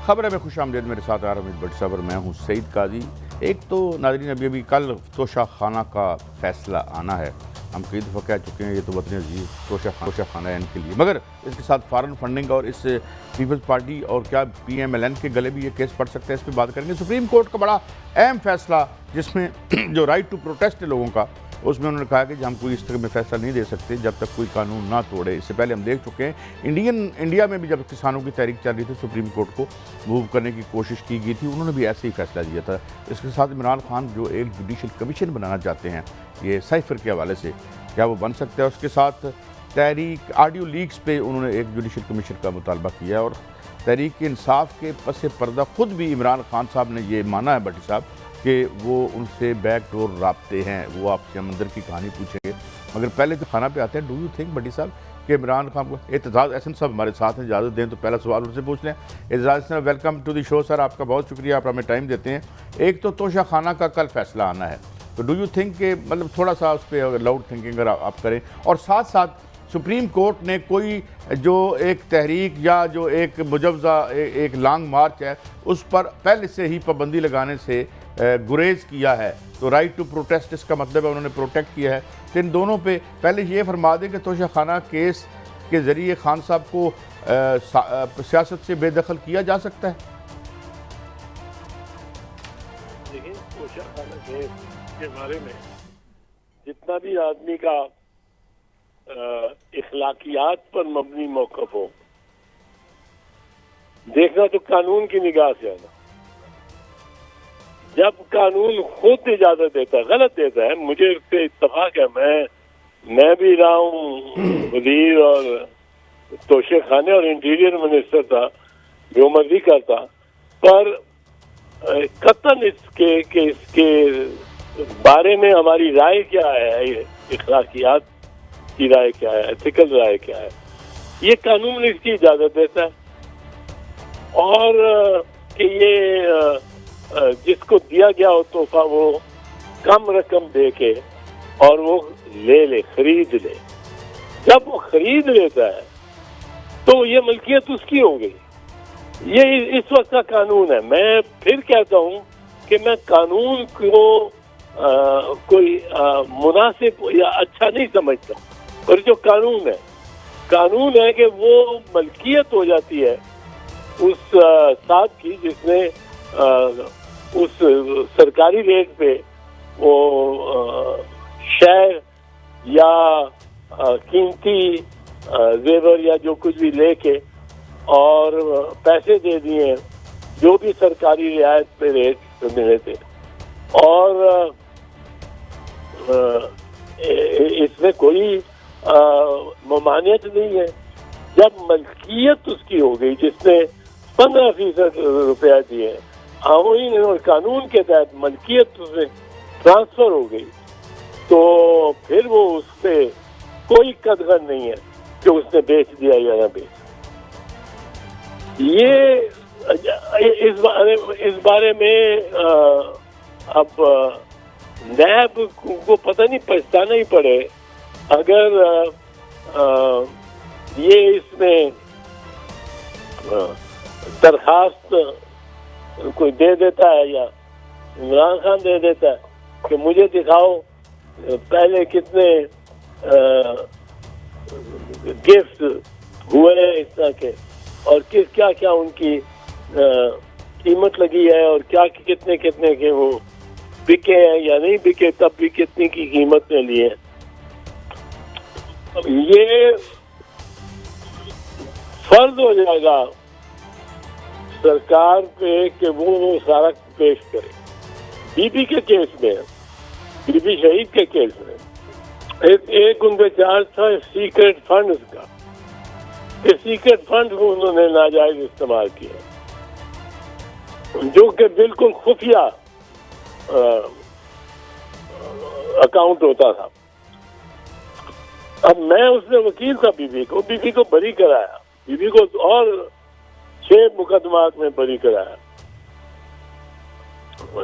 खबर में खुश आमदेद। मेरे साथ आरमित भट्ट साहब और मैं हूँ सईद काजी। एक तो नाज़रीन अभी कल तोशा खाना का फैसला आना है। हम कई दफ़ा कह चुके हैं ये तो वतन अजीज़ तोशा खाना है इनके लिए, मगर इसके साथ फॉरेन फंडिंग और इस पीपल्स पार्टी और क्या PMLN के गले भी ये केस पड़ सकता है, इस पर बात करेंगे। सुप्रीम कोर्ट का बड़ा अहम फैसला जिसमें जो राइट टू प्रोटेस्ट है लोगों का, उसमें उन्होंने कहा कि हम कोई इस तरह में फैसला नहीं दे सकते जब तक कोई कानून ना तोड़े। इससे पहले हम देख चुके हैं इंडिया में भी जब किसानों की तहरीक चल रही थी, सुप्रीम कोर्ट को मूव करने की कोशिश की गई थी, उन्होंने भी ऐसे ही फैसला दिया था। इसके साथ इमरान खान जो एक जुडिशल कमीशन बनाना चाहते हैं, ये साइफर के हवाले से क्या वो बन सकता है, उसके साथ तहरीक ऑडियो लीक्स पे उन्होंने एक जुडिशल कमीशन का मुतालबा किया और तहरीक इंसाफ के पस पर्दा खुद भी इमरान खान साहब ने ये माना है भट्टी साहब कि वो उनसे बैकडोर राब्ते हैं। वो आपसे अंदर की कहानी पूछेंगे, मगर पहले तो खाना पे आते हैं। डू यू थिंक भट्टी साहब कि इमरान खान को एतजाज़ अहसन साहब हमारे साथ हैं, इजाज़त दें तो पहला सवाल उनसे पूछ लें। Aitzaz Ahsan, welcome to the show sir, आपका बहुत शुक्रिया, आप हमें टाइम देते हैं। एक तो तोशा खाना का कल फैसला आना है, तो डू यू थिंक कि मतलब थोड़ा सा उस पर लाउड थिंकिंग अगर आप करें, और साथ साथ सुप्रीम कोर्ट ने कोई जो एक तहरीक या जो एक मुजवज़ा एक लॉन्ग मार्च है उस पर पहले से ही पाबंदी लगाने से गुरेज किया है, तो राइट टू प्रोटेस्ट इसका मतलब है उन्होंने प्रोटेक्ट किया है। तो इन दोनों पे पहले ये फरमा दें कि तोशा खाना केस के ज़रिए खान साहब को सियासत से बेदखल किया जा सकता है। देखिए, तोशा खाना केस के बारे में जितना भी आदमी का इखलाकियात पर मबनी मौक़िफ़ हो, देखना तो कानून की निगाह से आना। जब कानून खुद इजाजत देता है, गलत देता है, मुझे उससे इत्तफाक है, मैं भी रहा हूँ वजीर और तोशे खाने और इंटीरियर मिनिस्टर था, जो मर्जी करता, पर कतन इसके बारे में हमारी राय क्या है, इखलाकियात की राय क्या है, एथिकल राय क्या है, ये कानून इसकी इजाजत देता है। और कि ये जिसको दिया गया हो तोहफा वो कम रकम दे के और वो ले खरीद ले, जब वो खरीद लेता है तो ये मलकियत उसकी हो गई। ये इस वक्त का कानून है। मैं फिर कहता हूँ कि मैं कानून को कोई मुनासिब या अच्छा नहीं समझता, पर जो कानून है कि वो मलकियत हो जाती है उस साथ की जिसने उस सरकारी रेट पे वो शेयर या कीमती जेवर या जो कुछ भी लेके और पैसे दे दिए, जो भी सरकारी रियायत पे रेट मिले थे। और इसमें कोई ममानियत नहीं है। जब मलकियत उसकी हो गई, जिसने 15% रुपया दिए, आईन और कानून के तहत मलकियत उसमें ट्रांसफर हो गई, तो फिर वो उस पर कोई कदर नहीं है कि उसने बेच दिया या ना बेच। ये इस बारे में अब नैब को पता नहीं पछताना ही पड़े अगर ये इसमें दरखास्त कोई दे देता है या इमरान खान दे देता है कि मुझे दिखाओ पहले कितने गिफ्ट हुए हैं इस तरह के, और क्या क्या उनकी कीमत लगी है, और क्या कितने के वो बिके हैं या नहीं बिके, तब भी कितनी की कीमत में लिए। ये फर्ज हो जाएगा सरकार पे कि वो सारा पेश करे। बीबी के केस में, बीबी शहीद के केस में एक उनके चार्ज था सीक्रेट फंड्स का, कि सीक्रेट फंड को उन्होंने नाजायज इस्तेमाल किया, जो कि बिल्कुल खुफिया अकाउंट होता था। अब मैं उसने वकील था बीबी को बरी कराया, बीबी को और 6 मुकदमात में बरी कराया।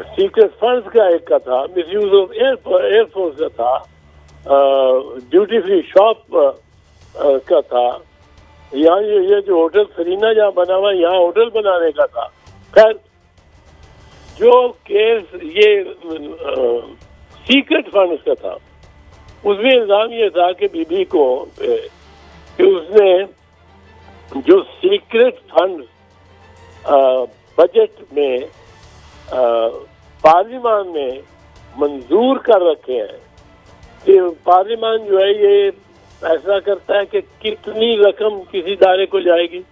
सीक्रेट फंड्स का एक का था, मिसयूज ऑफ एयरफोर्स का था, ड्यूटी फ्री शॉप का था, यहाँ ये जो होटल सरीना जहाँ बना हुआ, यहाँ होटल बनाने का था। खैर, जो केस ये सीक्रेट फंड्स का था, उसमें इल्जाम ये था कि बीबी को कि उसने जो सीक्रेट फंड बजट में पार्लियामान में मंजूर कर रखे हैं कि पार्लियामान जो है ये फैसला करता है कि कितनी रकम किसी दायरे को जाएगी,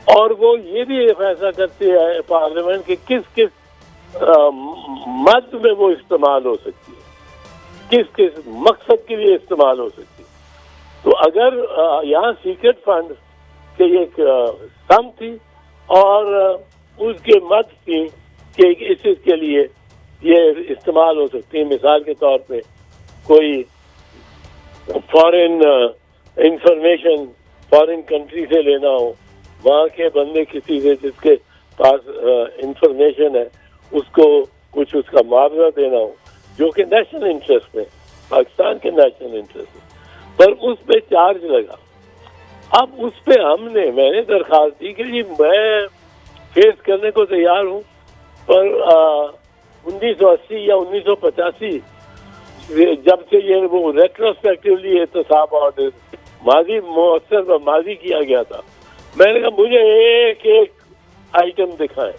और वो ये भी फैसला करती है पार्लियामेंट कि किस किस मद में वो इस्तेमाल हो सकती है, किस किस मकसद के लिए इस्तेमाल हो सकती है। तो अगर यहाँ सीक्रेट फंड के एक सम थी और उसके मद थी कि इस चीज के लिए ये इस्तेमाल हो सकती है। मिसाल के तौर पे कोई फॉरेन इंफॉर्मेशन फॉरेन कंट्री से लेना हो, वहाँ के बंदे किसी से जिसके पास इंफॉर्मेशन है उसको कुछ उसका मुआवजा देना हो, जो कि नेशनल इंटरेस्ट में, पाकिस्तान के नेशनल इंटरेस्ट में, पर उस पे चार्ज लगा। अब उस पे मैंने दरखास्त दी कि जी मैं फेस करने को तैयार हूँ, पर 1980 या 1985 जब से ये वो रेट्रोस्पेक्टिवली एहतसाब ऑर्डर माजी किया गया था, मैंने कहा मुझे एक एक आइटम दिखाएं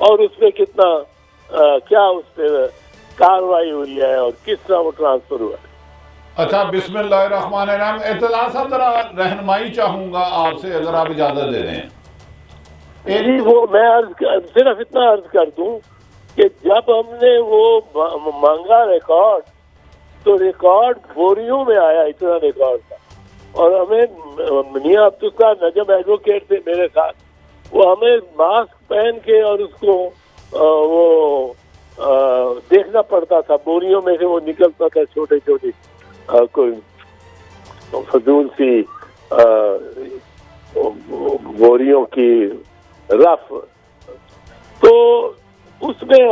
और उसमें कितना क्या उस पर कार्रवाई हुई है और किस तरह वो ट्रांसफर हुआ है। अच्छा, बिस्मिल्लाहिर्रहमानिर्रहीम। इत्तला साहब, जरा रहनुमाई चाहूंगा आपसे, अगर आप इजाजत दे दें। जी, वो मैं सिर्फ इतना अर्ज कर दूं कि जब हमने वो मांगा रिकॉर्ड, तो रिकॉर्ड बोरियों में आया, इतना रिकॉर्ड था। और हमें मियां अब्दुल साहब नजम एडवोकेट थे मेरे साथ, वो हमें मास्क पहन के और उसको वो देखना पड़ता था। बोरियों में से वो निकलता था छोटे छोटे कोई फजूल सी बोरियों की रफ। तो उसमें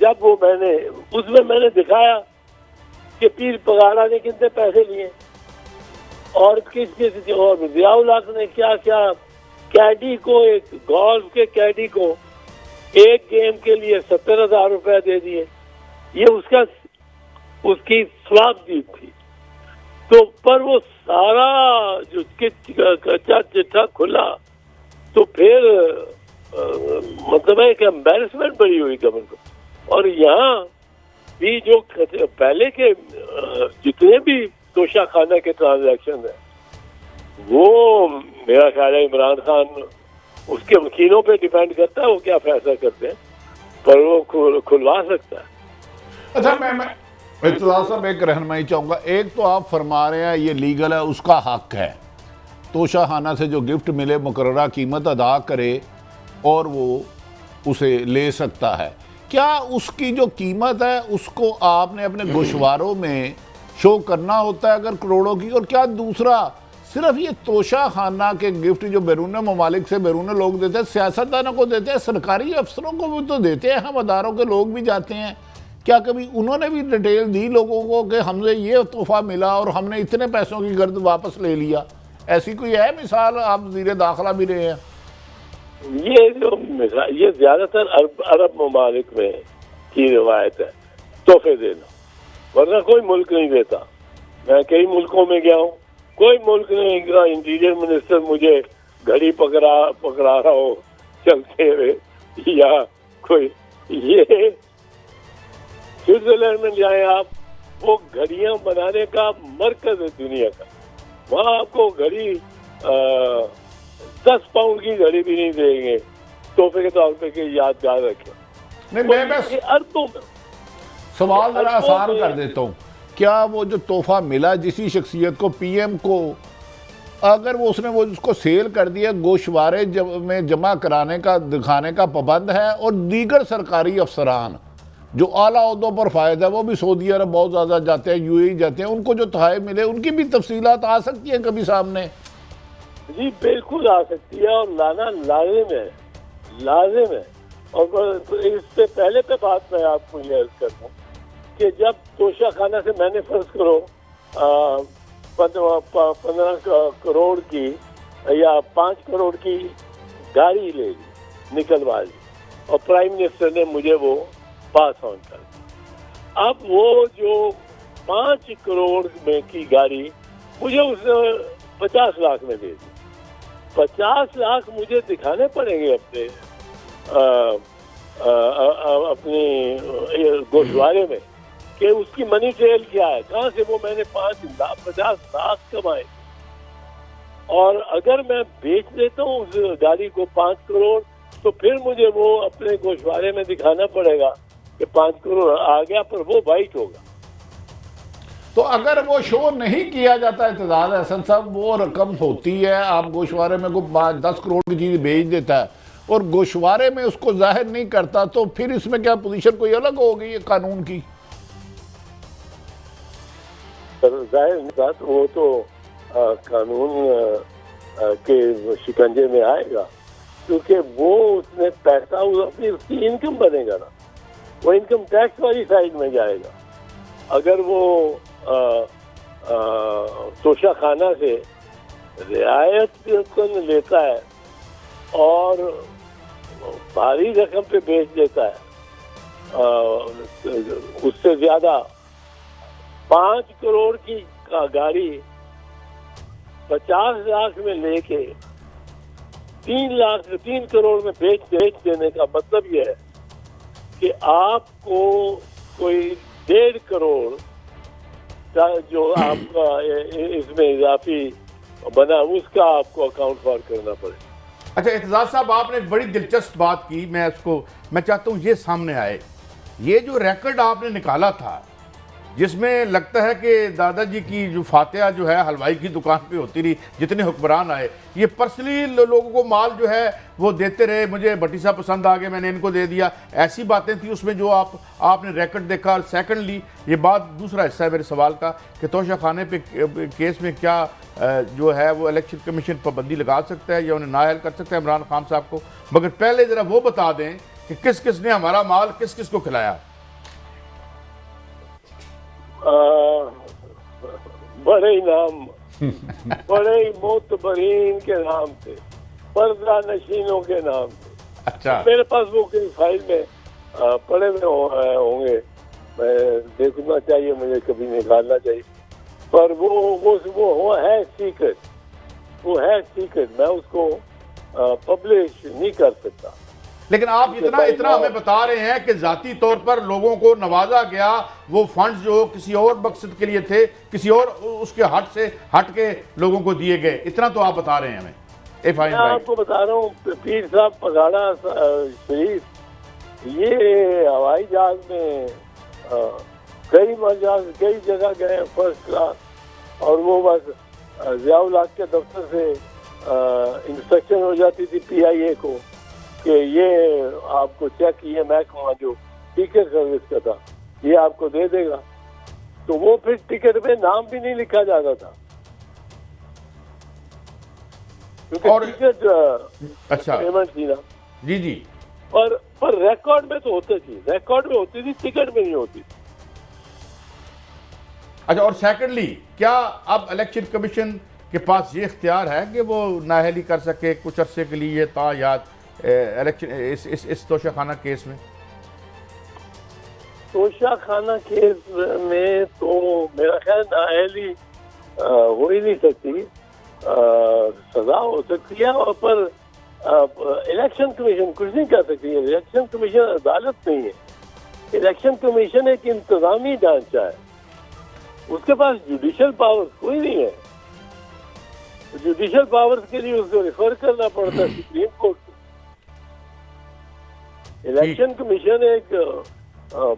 जब वो मैंने दिखाया कि पीर पगाड़ा ने कितने पैसे लिए और किस किस, और जियाउल हक ने क्या क्या कैडी को, एक गोल्फ के कैडी को एक गेम के लिए 70,000 रुपए दे दिए। ये उसकी स्वाब दी थी। तो पर वो सारा जो कच्चा चिट्ठा खुला, तो फिर मतलब है कि एम्बेरसमेंट बड़ी हुई गवर्नमेंट को। और यहाँ भी जो पहले के जितने भी तोशा खाना के ट्रांजैक्शन है, वो मेरा ख्याल है इमरान खान उसके वकीलों पे डिपेंड करता है वो क्या फैसला करते हैं, पर वो खुलवा सकता है। अच्छा, मैं इत्तला साहब एक रहनुमाई चाहूँगा। एक तो आप फरमा रहे हैं ये लीगल है, उसका हक है, तोशाखाना से जो गिफ्ट मिले मुकर्ररा कीमत अदा करे और वो उसे ले सकता है। क्या उसकी जो कीमत है उसको आपने अपने गोशवारों में शो करना होता है अगर करोड़ों की? और क्या दूसरा सिर्फ ये तोशाखाना के गिफ्ट जो बैरून ममालिक से बैरून लोग देते हैं, सियासतदानों को देते हैं, सरकारी अफसरों को भी तो देते हैं, हम अदारों के लोग भी जाते हैं, क्या कभी उन्होंने भी डिटेल दी लोगों को कि हमसे ये तोहफा मिला और हमने इतने पैसों की गर्द वापस ले लिया? ऐसी कोई है मिसाल? आप वज़ीर दाखिला भी रहे हैं। ये ज्यादातर अरब ममालिक में की रिवायत है तोहफे देना, वरना कोई मुल्क नहीं देता। मैं कई मुल्कों में गया हूँ, कोई मुल्क नहीं, इंटीरियर मिनिस्टर मुझे घड़ी पकड़ा रहा हो चलते हुए, या कोई ये स्विट्जरलैंड में जाए आप, वो घड़ियां बनाने का मरकज है दुनिया का। वहाँ आपको घड़ी 10 पाउंड की घड़ी भी नहीं देंगे तोहफे के तौर पे कि यादगार रखें। नहीं, मैं अरबों में सवाल जरा आसान कर देता हूँ। क्या वो जो तोहफा मिला जिसी शख्सियत को, पीएम को, अगर वो उसने वो उसको सेल कर दिया, गोशवारे में जमा कराने का दिखाने का पाबंद है, और दीगर सरकारी अफसरान जो आला ओहदों पर फायदा है वो भी सऊदी अरब बहुत ज़्यादा जाते हैं, यूएई जाते हैं, उनको जो तोहफे मिले उनकी भी तफसीलात आ सकती हैं कभी सामने? जी बिल्कुल आ सकती है, और लाना लाजिम है। और इससे पहले पे बात मैं आपको ये अर्ज करता हूँ कि जब तोशाखाना से मैंने फर्ज करो 15 करोड़ की या 5 करोड़ की गाड़ी ले ली, निकलवा ली, और प्राइम मिनिस्टर ने मुझे वो पास ऑन कर दी। अब वो जो 5 करोड़ में की गाड़ी मुझे उसने 50 लाख में दे दी। 50 लाख मुझे दिखाने पड़ेंगे अपने गोशवारे में कि उसकी मनी ट्रेल क्या है, कहाँ से वो मैंने 50 लाख कमाए। और अगर मैं बेच देता हूँ उस गाड़ी को 5 करोड़, तो फिर मुझे वो अपने गोशवारे में दिखाना पड़ेगा कि 5 करोड़ आ गया, पर वो वाइट होगा। तो अगर वो शो नहीं किया जाता एतजाज हसन साहब, वो रकम होती है, आप गोशवारे में को 10 करोड़ की चीज़ बेच देता है और गोशवारे में उसको जाहिर नहीं करता, तो फिर इसमें क्या पोजीशन कोई अलग होगी ये कानून की? जाहिर नहीं बात, वो तो कानून के शिकंजे में आएगा, क्योंकि वो उसने पैसा अपनी उसकी इनकम बनेगा ना, वो इनकम टैक्स वाली साइड में जाएगा। अगर वो तोशा खाना से रियायत लेता है और भारी रकम पे बेच देता है, उससे ज्यादा 5 करोड़ की गाड़ी 50 लाख में लेके 3 करोड़ में बेच देने का मतलब यह है कि आपको कोई 1.5 करोड़ का जो आपका इसमें इजाफी बना, उसका आपको अकाउंट फॉर करना पड़ेगा। अच्छा एतजाज साहब, आपने एक बड़ी दिलचस्प बात की, मैं चाहता हूँ ये सामने आए। ये जो रिकॉर्ड आपने निकाला था जिसमें लगता है कि दादाजी की जो फातिहा जो है हलवाई की दुकान पे होती रही, जितने हुक्मरान आए ये पर्सनली लोगों को माल जो है वो देते रहे, मुझे भट्टी साहब पसंद आ गए मैंने इनको दे दिया, ऐसी बातें थी उसमें जो आपने रिकॉर्ड देखा। और सेकंडली ये बात, दूसरा हिस्सा है मेरे सवाल का कि तोशा खाने पे केस में क्या जो है वो इलेक्शन कमीशन पाबंदी लगा सकता है या उन्हें नाअहल कर सकता है इमरान खान साहब को। मगर पहले ज़रा वो बता दें कि किस किस ने हमारा माल किस किस को खिलाया। बड़े ही नाम, बड़े ही मोतबरीन के नाम थे, पर्दा नशीनों के नाम थे। अच्छा, मेरे पास वो कहीं फाइल में पड़े हुए होंगे, मैं देखना चाहिए, मुझे कभी निकालना चाहिए। पर वो है सीक्रेट, वो है सीक्रेट, मैं उसको पब्लिश नहीं कर सकता। लेकिन आप इतना हमें बता रहे हैं कि जाती तौर पर लोगों को नवाजा गया, वो फंड्स जो किसी और मकसद के लिए थे, किसी और उसके हट के लोगों को दिए गए, इतना तो आप बता रहे हैं हमें। मैं आपको बता रहा हूँ, पीर साहब पगाड़ा शरीफ ये हवाई जहाज में कई जगह गए फर्स्ट क्लास, और वो बस ज़ियाउल हक के दफ्तर से इंस्ट्रक्शन हो जाती थी PIA को कि ये आपको चेक, ये महकमा जो टिकट सर्विस का था ये आपको दे देगा, तो वो फिर टिकट में नाम भी नहीं लिखा जाता था, क्योंकि टिकट अच्छा पेमेंट थी ना। जी जी, पर रिकॉर्ड में तो होती थी, रिकॉर्ड में होती थी, टिकट में नहीं होती थी। अच्छा, और सेकंडली क्या अब इलेक्शन कमीशन के पास ये इख्तियार है कि वो नाअहली कर सके कुछ अरसे के लिए तायाद इलेक्शन इस तोशा खाना केस में? तोशा खाना केस में तो मेरा ख्याल नाअहली हो ही नहीं सकती, सजा हो सकती है, और पर इलेक्शन कमीशन कुछ नहीं कर सकती है। इलेक्शन कमीशन अदालत नहीं है, इलेक्शन कमीशन एक इंतजामी ढांचा है, उसके पास जुडिशल पावर्स कोई नहीं है। जुडिशल पावर्स के लिए उसको रिफर करना पड़ता है सुप्रीम कोर्ट को। इलेक्शन कमीशन एक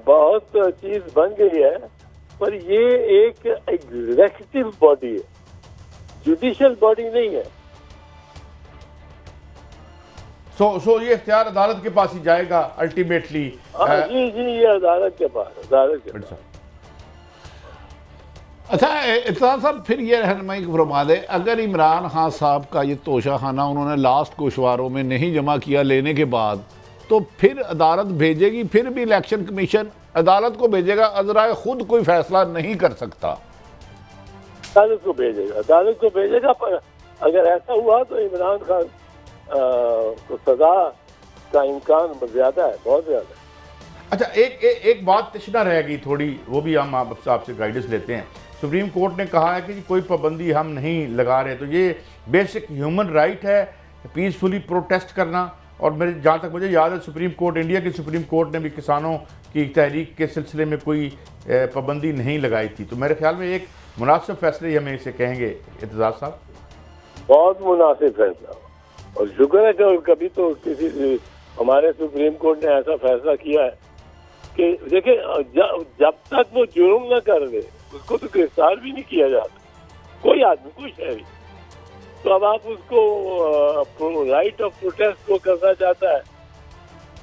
बहुत चीज बन गई है, पर ये एक एग्जीक्यूटिव बॉडी है, जुडिशियल बॉडी नहीं है। सो ये इख्तियार अदालत के पास ही जाएगा अल्टीमेटली। जी ये अदालत के पास। अच्छा इतना साहब, फिर ये रहनुमाई फरमा दे, अगर इमरान खान साहब का ये तोशा खाना उन्होंने लास्ट गोशवारों में नहीं जमा किया लेने के बाद, तो फिर अदालत भेजेगी, फिर भी इलेक्शन कमीशन अदालत को भेजेगा, अजराए खुद कोई फैसला नहीं कर सकता। अदालत को भेजेगा, पर अगर ऐसा हुआ तो इमरान खान को सजा का इम्कान ज्यादा है, बहुत ज्यादा है। अच्छा, एक बात तशना रह गई थोड़ी, वो भी हम आपसे गाइडेंस लेते हैं। सुप्रीम कोर्ट ने कहा है कि कोई पाबंदी हम नहीं लगा रहे, तो ये बेसिक ह्यूमन राइट है पीसफुली प्रोटेस्ट करना। और मेरे जहाँ तक मुझे याद है, सुप्रीम कोर्ट, इंडिया की सुप्रीम कोर्ट ने भी किसानों की तहरीक के सिलसिले में कोई पाबंदी नहीं लगाई थी। तो मेरे ख्याल में एक मुनासिब फैसले ही हमें इसे कहेंगे एतजाज साहब। बहुत मुनासिब फैसला, और शुक्र है कि कभी तो किसी हमारे सुप्रीम कोर्ट ने ऐसा फैसला किया है कि देखिए, जब तक वो जुर्म न कर दे उसको तो गिरफ्तार भी नहीं किया जाता, कोई आदमी, कोई शहरी। तो अब आप उसको राइट ऑफ प्रोटेस्ट को करना चाहता है,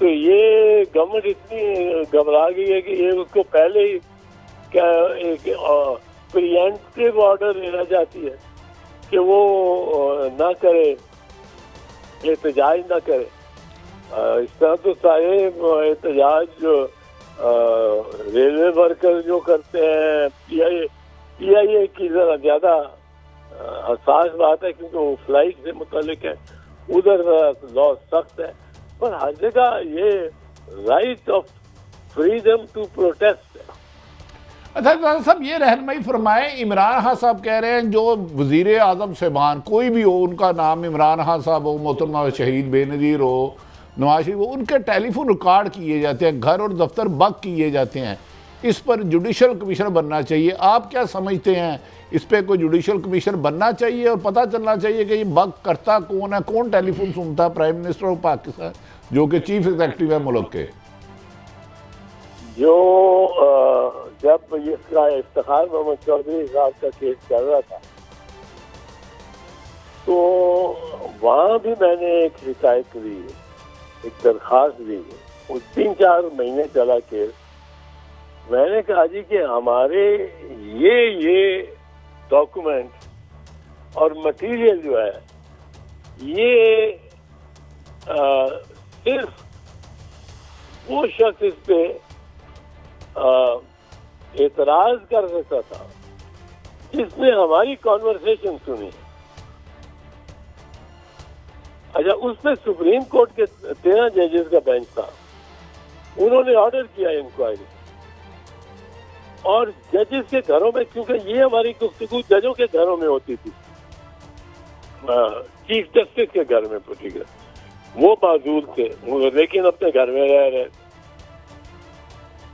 तो ये गवर्नमेंट इतनी घबरा गई है कि ये उसको पहले ही क्या एक प्रिएम्प्टिव ऑर्डर देना चाहती है कि वो ना करे, एहतजाज ना करे। इस तरह तो सारे एहतजाज जो रेलवे वर्कर जो करते हैं, पीआईए की जरा ज्यादा हसास बात है क्योंकि वो फ्लाइट से मुतालिक है, उधर लॉ सख्त है। पर हर जगह ये right of freedom to protest है। अच्छा इमरान साहब, ये रहनुमाई फरमाएं, इमरान खान साहब कह रहे हैं जो वजीर आजम साहबान कोई भी हो, उनका नाम इमरान खान साहब हो, मोहतरमा शहीद बेनज़ीर हो, नवाज शरीफ हो, उनके टेलीफोन रिकॉर्ड किए जाते हैं, घर और दफ्तर बग किए जाते हैं। इस पर जुडिशल कमीशन बनना चाहिए। आप क्या समझते हैं, इस पर कोई जुडिशल कमीशन बनना चाहिए और पता चलना चाहिए कि ये बग करता कौन है, कौन टेलीफोन सुनता है? प्राइम मिनिस्टर ऑफ पाकिस्तान जो कि चीफ एग्जीक्यूटिव है मुल्क के। जो जब इसका इफ्तिखार मोहम्मद चौधरी साहब का केस चल रहा था, तो वहाँ भी मैंने एक शिकायत दी, एक दरख्वास्त दी। वो 3-4 महीने चला केस। मैंने कहा जी कि हमारे ये डॉक्यूमेंट और मटेरियल जो है, ये सिर्फ वो शख्स इस पे एतराज कर सकता था जिसने हमारी कॉन्वर्सेशन सुनी। अच्छा, उसमें सुप्रीम कोर्ट के 13 जजेस का बेंच था, उन्होंने ऑर्डर किया इंक्वायरी, और जजेस के घरों में, क्योंकि ये हमारी गुफ्तगू जजों के घरों में होती थी, चीफ जस्टिस के घर में पर्टिकुलर, वो मौजूद थे लेकिन अपने घर में रह रहे।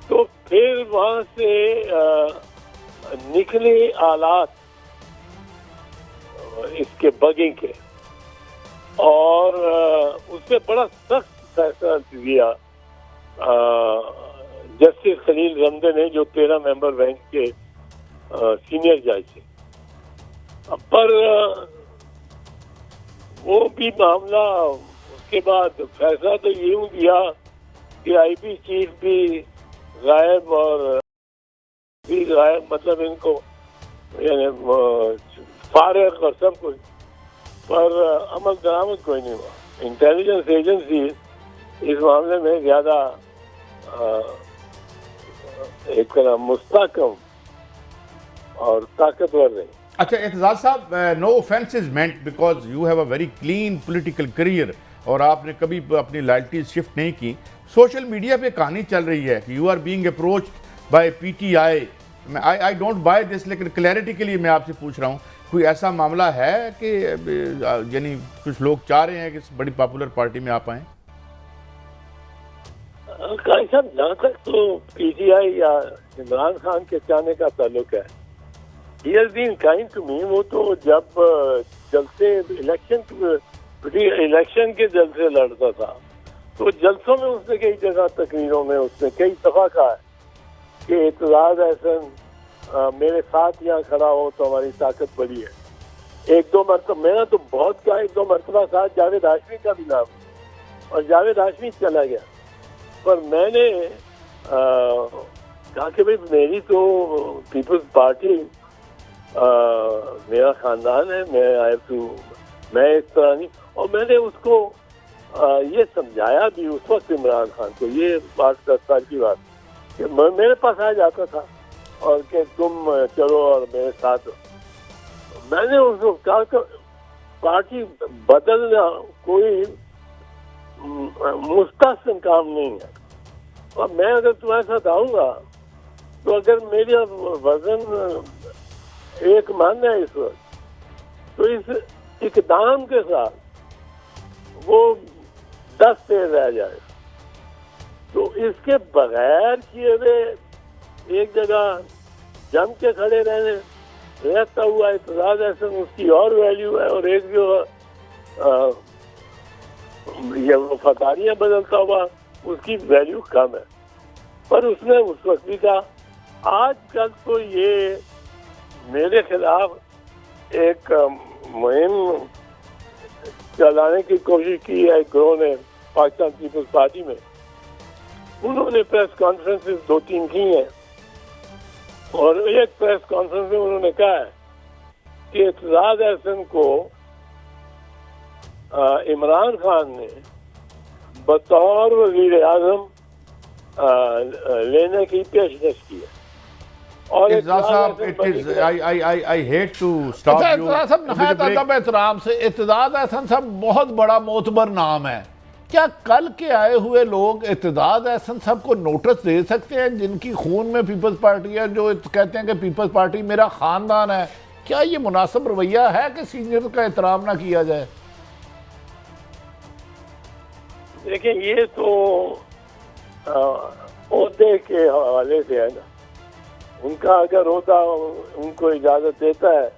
तो फिर वहां से निकले आलात इसके बगिंग के, और उससे बड़ा सख्त फैसला दिया जस्टिस खलील रमदे ने, जो 13 मेंबर बेंच के सीनियर जज थे। पर वो भी मामला, उसके बाद फैसला तो यूं दिया कि आईपी चीफ भी गायब और भी गायब, मतलब इनको यानी फारिग और सब कुछ, पर अमल दरामद कोई नहीं हुआ। इंटेलिजेंस एजेंसी इस मामले में ज्यादा एक तरह मुस्तकम और ताकतवर रही। अच्छा एतजाज साहब, no offence is meant because you have a very clean political career और आपने कभी अपनी लॉयल्टीज शिफ्ट नहीं की। सोशल मीडिया पे कहानी चल रही है कि you are being approached by PTI. I don't buy this, लेकिन क्लैरिटी के लिए मैं आपसे पूछ रहा हूँ, कोई ऐसा मामला है कि यानी कुछ लोग चाह रहे हैं कि इस बड़ी पॉपुलर पार्टी में आप आएँ? काई साहब, जहाँ तक तो पीटीआई या इमरान खान के चाहने का ताल्लुक है, he has been kind to me. वो तो जब जलसे इलेक्शन के जलसे लड़ता था, तो जलसों में उसने कई जगह तकरीरों में उसने कई दफा कहा है कि एतजाज एहसन मेरे साथ यहाँ खड़ा हो तो हमारी ताकत बड़ी है। 1-2 मरतबा, मेरा तो बहुत कहा, 1-2 मरतबा साथ जावेद हाशमी का भी नाम, और जावेद हाशमी चला गया। पर मैंने कहा कि भाई मेरी तो पीपल्स पार्टी मेरा खानदान है, मैं इस तरह नहीं। और मैंने उसको ये समझाया भी उस वक्त इमरान खान को, ये 8-10 साल की बात, कि मेरे पास आ जाता था और कि तुम चलो और मेरे साथ। मैंने उसको कहा पार्टी बदलना कोई मुस्तहसन काम नहीं है। और मैं अगर तुम्हारे साथ आऊंगा तो अगर मेरा वजन 1 मन है इस वक्त, तो इस इकदाम के साथ वो 10 पे रह जाए। तो इसके बगैर किए हुए एक जगह जम के खड़े रहता हुआ इत्तेजाज एहसन, उसकी और वैल्यू है, और एक जो ये वफादारियां बदलता हुआ उसकी वैल्यू कम है। पर उसने उस वक्त भी कहा। आजकल तो ये मेरे खिलाफ एक मुहिम चलाने की कोशिश की है ग्रो ने पाकिस्तान पीपल्स पार्टी में। उन्होंने प्रेस कॉन्फ्रेंसेस 2-3 की हैं, और एक प्रेस कॉन्फ्रेंस में उन्होंने कहा है कि इत्तेजाज एहसन को इमरान खान ने बतौर वज़ीर आज़म लेने की पेशकश की है। और I hate to stop you. इत्तेजाज साहब नहायत अदब एहतराम से, इत्तेजाज एहसन साहब बहुत बड़ा मोतबर नाम है। क्या कल के आए हुए लोग इत्तेजाज एहसन साहब को नोटिस दे सकते हैं, जिनकी खून में पीपल्स पार्टी है, जो कहते हैं कि पीपल्स पार्टी मेरा खानदान है? क्या ये मुनासिब रवैया है कि सीनियर का एहतराम ना किया जाए? देखिए, ये तो ओहदे के हवाले से है ना। उनका अगर होता उनको इजाजत देता है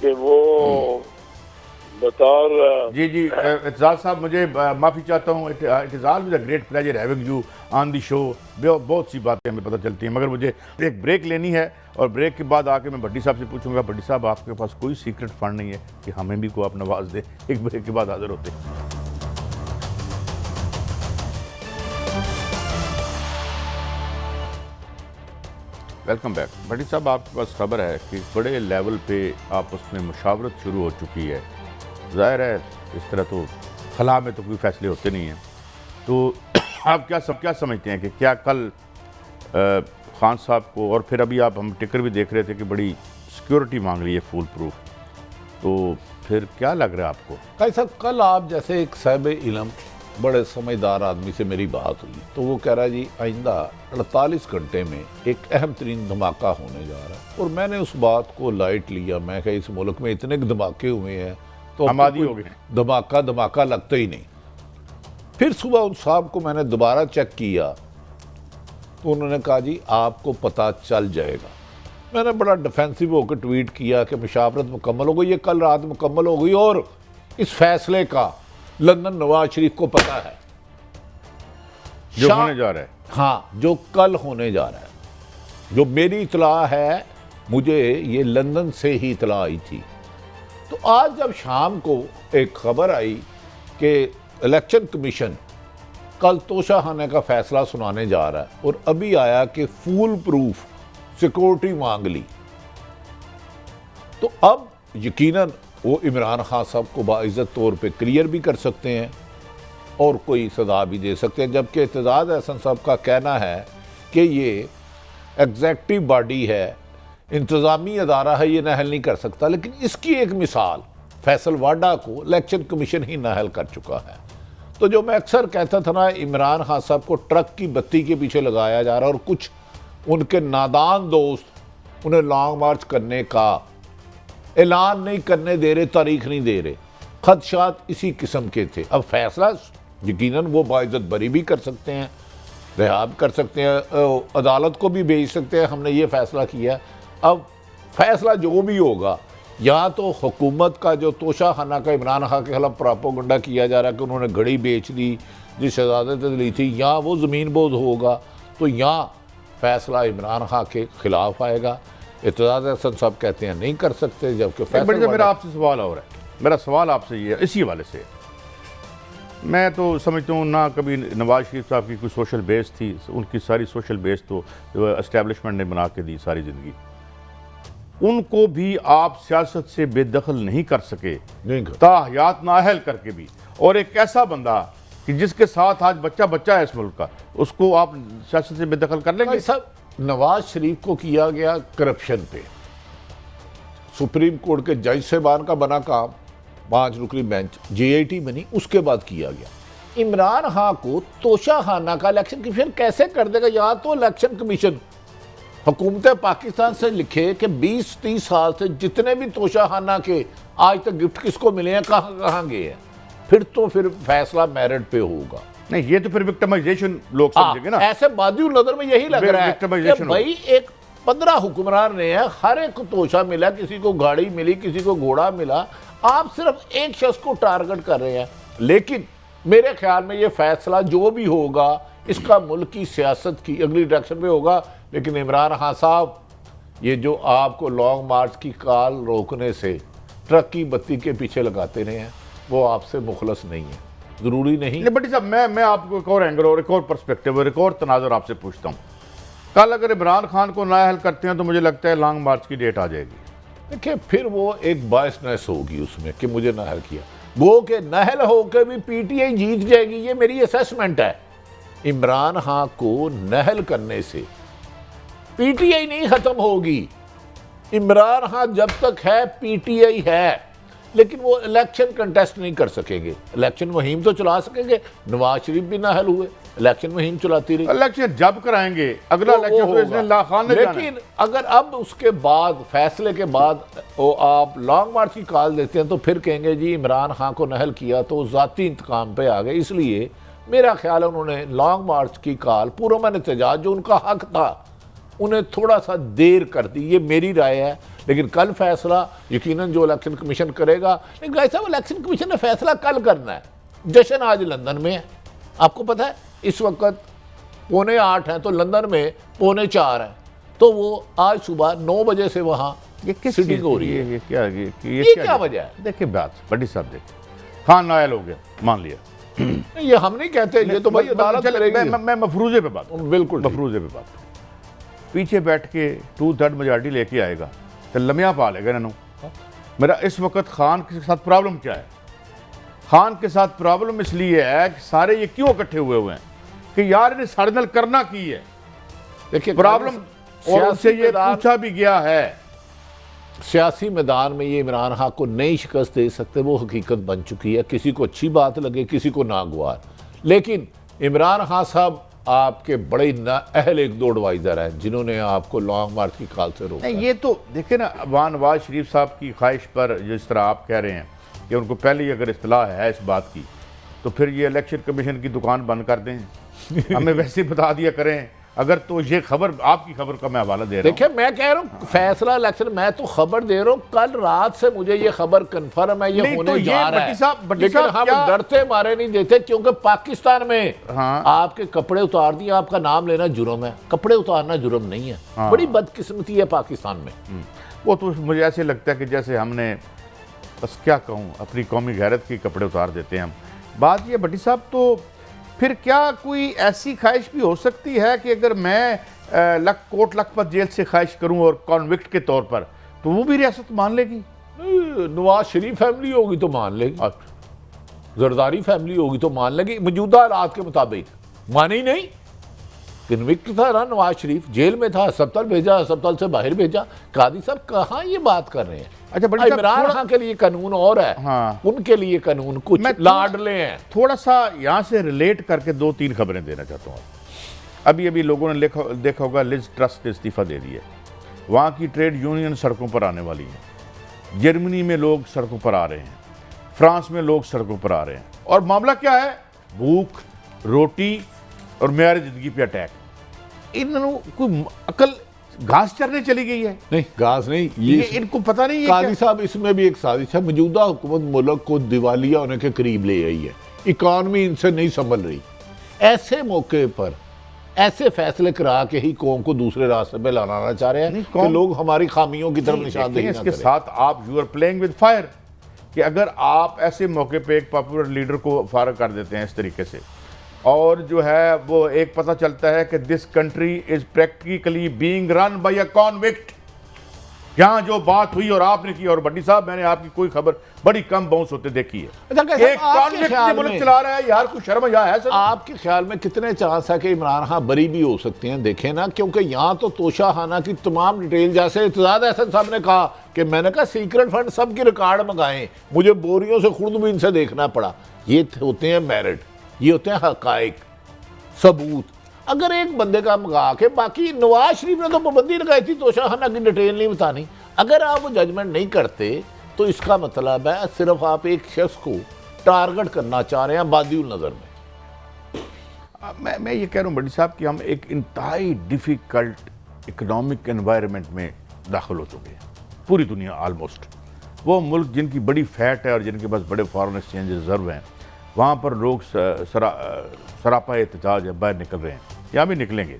कि वो बतौर जी एतजाज साहब, मुझे माफ़ी चाहता हूँ। It is always a great pleasure having you on the show. बहुत सी बातें हमें पता चलती हैं, मगर मुझे एक ब्रेक लेनी है, और ब्रेक के बाद आके मैं भट्टी साहब से पूछूंगा, भट्टी साहब आपके पास कोई सीक्रेट फंड नहीं है कि हमें भी को आप नवाज दे? एक ब्रेक के बाद हाजिर होते हैं। Welcome back. भट्टी साहब, आपके पास खबर है कि बड़े लेवल पे आपस में मुशावरत शुरू हो चुकी है। ज़ाहिर है इस तरह तो खला में तो कोई फैसले होते नहीं हैं, तो आप क्या समझते हैं कि क्या कल खान साहब को, और फिर अभी आप हम टिकर भी देख रहे थे कि बड़ी सिक्योरिटी मांग रही है फुल प्रूफ, तो फिर क्या लग रहा है आपको? भाई साहब, कल आप जैसे एक साहिब इल्म बड़े समझदार आदमी से मेरी बात हुई, तो वो कह रहा है जी आइंदा 48 घंटे में एक अहम तरीन धमाका होने जा रहा है। और मैंने उस बात को लाइट लिया। मैं कहा इस मुल्क में इतने धमाके हुए हैं तो हम आदी हो गए, धमाका लगता ही नहीं। फिर सुबह उन साहब को मैंने दोबारा चेक किया तो उन्होंने कहा जी आपको पता चल जाएगा। मैंने बड़ा डिफेंसिव होकर ट्वीट किया कि मुशावरत मुकम्मल हो गई, ये कल रात मुकम्मल हो गई, और इस फैसले का लंदन नवाज शरीफ को पता है जो होने जा रहा है। हाँ, जो कल होने जा रहा है। जो मेरी इतला है, मुझे ये लंदन से ही इतला आई थी। तो आज जब शाम को एक खबर आई कि इलेक्शन कमीशन कल तोशाखाने का फैसला सुनाने जा रहा है, और अभी आया कि फुल प्रूफ सिक्योरिटी मांग ली, तो अब यकीनन वो इमरान खान साहब को बाइज़्ज़त तौर पे क्लियर भी कर सकते हैं और कोई सज़ा भी दे सकते हैं। जबकि इत्तेजाज एहसन साहब का कहना है कि ये एग्जेक्टिव बॉडी है, इंतज़ामी अदारा है, ये नाहल नहीं कर सकता। लेकिन इसकी एक मिसाल फैसल वाडा को इलेक्शन कमीशन ही नाहल कर चुका है। तो जो मैं अक्सर कहता था ना, इमरान खान साहब को ट्रक की बत्ती के पीछे लगाया जा रहा है, और कुछ उनके नादान दोस्त उन्हें लॉन्ग मार्च करने का ऐलान नहीं करने दे रहे, तारीख नहीं दे रहे। खदशात इसी किस्म के थे। अब फैसला यकीनन वो बाइज़्ज़त बरी भी कर सकते हैं, रिहा भी कर सकते हैं, अदालत को भी भेज सकते हैं हमने ये फ़ैसला किया। अब फैसला जो भी होगा, या तो हुकूमत का जो तोशाखाना का इमरान खान के खिलाफ प्रोपेगेंडा किया जा रहा है कि उन्होंने घड़ी बेच दी जिस इजाज़त ली थी, या वो ज़मीन बोझ होगा, तो या फैसला इमरान खान के खिलाफ आएगा। इत्तेजाज एहसन साहब कहते हैं नहीं कर सकते, जबकि फैसला। मेरा आपसे सवाल और है, मेरा सवाल आपसे ये इसी हवाले से। मैं तो समझता हूँ ना कभी नवाज शरीफ साहब की कोई सोशल बेस थी, उनकी सारी सोशल बेस तो एस्टेब्लिशमेंट ने बना के दी सारी ज़िंदगी। उनको भी आप सियासत से बेदखल नहीं कर सके, ताहयात नाअहल करके भी। और एक ऐसा बंदा कि जिसके साथ आज बच्चा है इस मुल्क का, उसको आप सियासत से बेदखल कर लेंगे? सब नवाज शरीफ को किया गया करप्शन पे, सुप्रीम कोर्ट के जज साहबान का बना काम, 5 रुकनी बेंच JIT बनी, उसके बाद किया गया। इमरान खान को तोशाखाना का इलेक्शन कमीशन कैसे कर देगा? या तो इलेक्शन कमीशन हुकूमत पाकिस्तान से लिखे कि 20-30 साल से जितने भी तोशाखाना के आज तक गिफ्ट किसको मिले हैं, कहाँ कहाँ गए हैं, फिर फैसला मेरिट पे होगा। नहीं, ये तो फिर विक्टिमाइजेशन लोग समझेंगे ना। ऐसे बादी नजर में यही लग रहा है कि भाई एक 15 हुक्मरान ने है, हर एक को तोशा मिला, किसी को गाड़ी मिली, किसी को घोड़ा मिला, आप सिर्फ एक शख्स को टारगेट कर रहे हैं। लेकिन मेरे ख्याल में ये फैसला जो भी होगा इसका मुल्क की सियासत की अगली डायरेक्शन में होगा। लेकिन इमरान खान साहब, ये जो आपको लॉन्ग मार्च की कॉल रोकने से ट्रक की बत्ती के पीछे लगाते रहे हैं, वो आपसे मुखलस नहीं है, जरूरी नहीं। बटी साहब, मैं आपको एक और एंगल और एक और पर्सपेक्टिव और एक और तनाजुर आपसे पूछता हूँ। कल अगर इमरान खान को नाअहल करते हैं तो मुझे लगता है लॉन्ग मार्च की डेट आ जाएगी। देखिए, फिर वो एक बायसनेस होगी उसमें कि मुझे नाअहल किया, वो के नाअहल होकर भी PTI जीत जाएगी, ये मेरी असेसमेंट है। इमरान खान को नाअहल करने से PTI नहीं खत्म होगी। इमरान खान जब तक है PTI है, लेकिन वो इलेक्शन कंटेस्ट नहीं कर सकेंगे। इलेक्शन मुहिम तो चला सकेंगे, नवाज शरीफ भी नाअहल हुए, इलेक्शन मुहिम चलाती रही। इलेक्शन जब कराएंगे अगला इलेक्शन तो इसने खान ने जाना है। लेकिन अगर अब उसके बाद फैसले के बाद वो आप लॉन्ग मार्च की कॉल देते हैं तो फिर कहेंगे जी इमरान खान को नाअहल किया तो ज़ाती इंतकाम पे आ गए। इसलिए मेरा ख्याल है उन्होंने लॉन्ग मार्च की कॉल पुरअमन एहतजाज जो उनका हक था उन्हें थोड़ा सा देर कर दी, ये मेरी राय है। लेकिन कल फैसला यकीनन जो इलेक्शन कमीशन करेगा, लेकिन भाई साहब इलेक्शन कमीशन ने फैसला कल करना है। जश्न आज लंदन में है, आपको पता है इस वक्त 7:45 है तो लंदन में 3:45 है, तो वो आज सुबह 9 बजे से वहाँ ये किस सिटिंग हो रही है। ये क्या वजह है? देखिए बात बड़ी साहब, देखिए खान नाअहल हो गया, मान लिया, ये हम नहीं कहते, ये तो भाई अदालत करेगी। मैं मफरूजे पे बात, बिल्कुल मफरूजे पे बात, पीछे बैठ के 2/3 मेजॉरिटी लेके आएगा तो लम्या पा लेगा इन्होंने। मेरा इस वक्त खान के साथ प्रॉब्लम क्या है? खान के साथ प्रॉब्लम इसलिए है कि सारे ये क्यों इकट्ठे हुए हैं कि यार इन्हें सारे नल करना की है। देखिए प्रॉब्लम, और उनसे ये पूछा भी गया है, सियासी मैदान में ये इमरान खान को नई शिकस्त दे सकते, वो हकीकत बन चुकी है। किसी को अच्छी बात लगे, किसी को नागवार, लेकिन इमरान खान साहब आपके बड़े नाअहल 1-2 एडवाइजर हैं जिन्होंने आपको लॉन्ग मार्च की कॉल से रोका। ये तो देखिए ना, नवाज शरीफ साहब की ख्वाहिश पर जिस तरह आप कह रहे हैं कि उनको पहले ही अगर इत्तला है इस बात की, तो फिर ये इलेक्शन कमीशन की दुकान बंद कर दें, हमें वैसे ही बता दिया करें। अगर तो ये खबर, आपकी खबर का मैं हवाला दे रहा हूं। देखिए मैं कह रहा हूँ फैसला इलेक्शन, मैं तो खबर दे रहा हूँ, कल रात से मुझे ये खबर कंफर्म है ये होने जा रहा है। लेकिन हम डरते मारे नहीं देते, क्योंकि पाकिस्तान में आपके कपड़े उतार दिए, आपका नाम लेना जुर्म है, कपड़े उतारना जुर्म नहीं है। बड़ी बदकिस्मती है पाकिस्तान में। वो तो मुझे ऐसे लगता है कि जैसे हमने, बस क्या कहूँ, अपनी कौमी गैरत के कपड़े उतार देते हैं हम। बात ये भट्टी साहब, तो फिर क्या कोई ऐसी ख्वाहिश भी हो सकती है कि अगर मैं कोट लखपत जेल से ख्वाहिश करूं और कॉन्विक्ट के तौर पर, तो वो भी रियासत मान लेगी? नवाज शरीफ फैमिली होगी तो मान लेगी, जरदारी फैमिली होगी तो मान लेगी। मौजूदा हालात के मुताबिक माने ही नहीं। कन्विक्ट था ना नवाज शरीफ, जेल में था, अस्पताल भेजा, अस्पताल से बाहर भेजा। कादी साहब कहाँ ये बात कर रहे हैं? अच्छा, इमरान खान के लिए कानून और है, हाँ, उनके लिए कानून कुछ लाडले हैं। थोड़ा सा यहाँ से रिलेट करके 2-3 खबरें देना चाहता हूँ। अभी अभी लोगों ने देखा होगा लिज ट्रस ने इस्तीफा दे दिया। वहाँ की ट्रेड यूनियन सड़कों पर आने वाली है। जर्मनी में लोग सड़कों पर आ रहे हैं, फ्रांस में लोग सड़कों पर आ रहे हैं, और मामला क्या है? भूख, रोटी और मेरी जिंदगी पे अटैक। इन्होंने कोई अकल, घास चरने चली गई है? नहीं, घास नहीं, ये इनको पता नहीं है। कादी साहब, इसमें भी एक साजिश है। मौजूदा हुकूमत मुल्क को दिवालिया होने के करीब ले आई है, इकॉनमी इनसे नहीं संभल रही। ऐसे मौके पर ऐसे फैसले करा के ही कौम को दूसरे रास्ते पे लाना चाह रहे हैं कि लोग हमारी खामियों की तरफ निशानदेही इसके साथ आप you are playing with fire, कि अगर आप ऐसे मौके पे एक पॉपुलर लीडर को फारग कर देते हैं इस तरीके से, और जो है वो एक पता चलता है कि this country is practically being run by a convict, यहाँ जो बात हुई और आपने की, और भट्टी साहब मैंने आपकी कोई खबर बड़ी कम बाउंस होते देखी है। अच्छा, कैसे एक आपके कॉन्फ्लिक्ट ख्याल मुल्क में- चला रहा है यार, कुछ शर्म या है सर? आपके ख्याल में कितने चांस है कि इमरान खान बरी भी हो सकते हैं? देखें ना, क्योंकि यहाँ तो तोशाखाना की तमाम डिटेल, जैसे इत्तेजाद अहसन साहब ने कहा कि मैंने कहा सीक्रेट फंड सबके रिकॉर्ड मंगाए, मुझे बोरियों से खुर्दबीन से देखना पड़ा। ये होते हैं मेरिट, ये होते हैं हकाइक, सबूत। अगर एक बंदे का मंगा के, बाकी नवाज शरीफ ने तो पाबंदी लगाई थी तोशाखाना की डिटेल नहीं बतानी। अगर आप वो जजमेंट नहीं करते तो इसका मतलब है सिर्फ आप एक शख्स को टारगेट करना चाह रहे हैं बादिउल नजर में। मैं ये कह रहा हूँ भट्टी साहब कि हम एक इंतहाई डिफ़िकल्ट इकोनॉमिक एनवायरनमेंट में दाखिल हो चुके हैं, पूरी दुनिया ऑलमोस्ट। वो मुल्क जिनकी बड़ी फैट है और जिनके पास बड़े फॉरेन एक्सचेंज रिजर्व हैं, वहाँ पर लोग सरापा एहतजाज बाहर निकल रहे हैं, यहाँ भी निकलेंगे।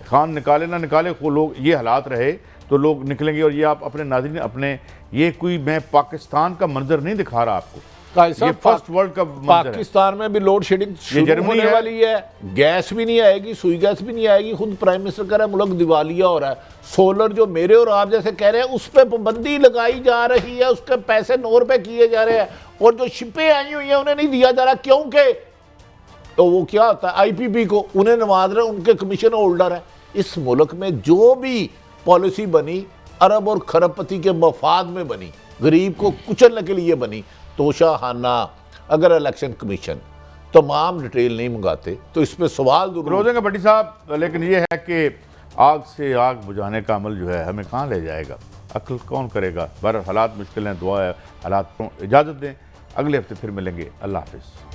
खान निकाले ना निकाले, वो लोग, ये हालात रहे तो लोग निकलेंगे। और ये आप अपने नाज़रीन, अपने, ये कोई मैं पाकिस्तान का मंजर नहीं दिखा रहा आपको, ये फर्स्ट वर्ल्ड का मंजर है। पाकिस्तान में भी लोड शेडिंग शुरू जर्मनी होने है। वाली है, गैस भी नहीं आएगी, सुई गैस भी नहीं आएगी। खुद प्राइम मिनिस्टर कह रहा है मुल्क दिवालिया हो रहा है। सोलर जो मेरे और आप जैसे कह रहे हैं उस पर पाबंदी लगाई जा रही है, उसके पैसे 9 रुपए किए जा रहे हैं, और जो शिपें आई हुई हैं उन्हें नहीं दिया जा रहा, क्योंकि तो वो क्या होता है, आईपीपी को उन्हें नवाज रहे, उनके कमीशन होल्डर है। इस मुल्क में जो भी पॉलिसी बनी अरब और खरबपति के मफाद में बनी, गरीब को कुचलने के लिए बनी। तोशाखाना अगर इलेक्शन कमीशन तमाम डिटेल नहीं मंगाते तो इस पे सवाल जरूर रोजेंगे भट्टी साहब, लेकिन ये है कि आग से आग बुझाने का अमल जो है हमें कहाँ ले जाएगा, अक्ल कौन करेगा। बहर हालात मुश्किल हैं, दुआ है हालात को इजाज़त दें। अगले हफ्ते फिर मिलेंगे। अल्लाह हाफिज़।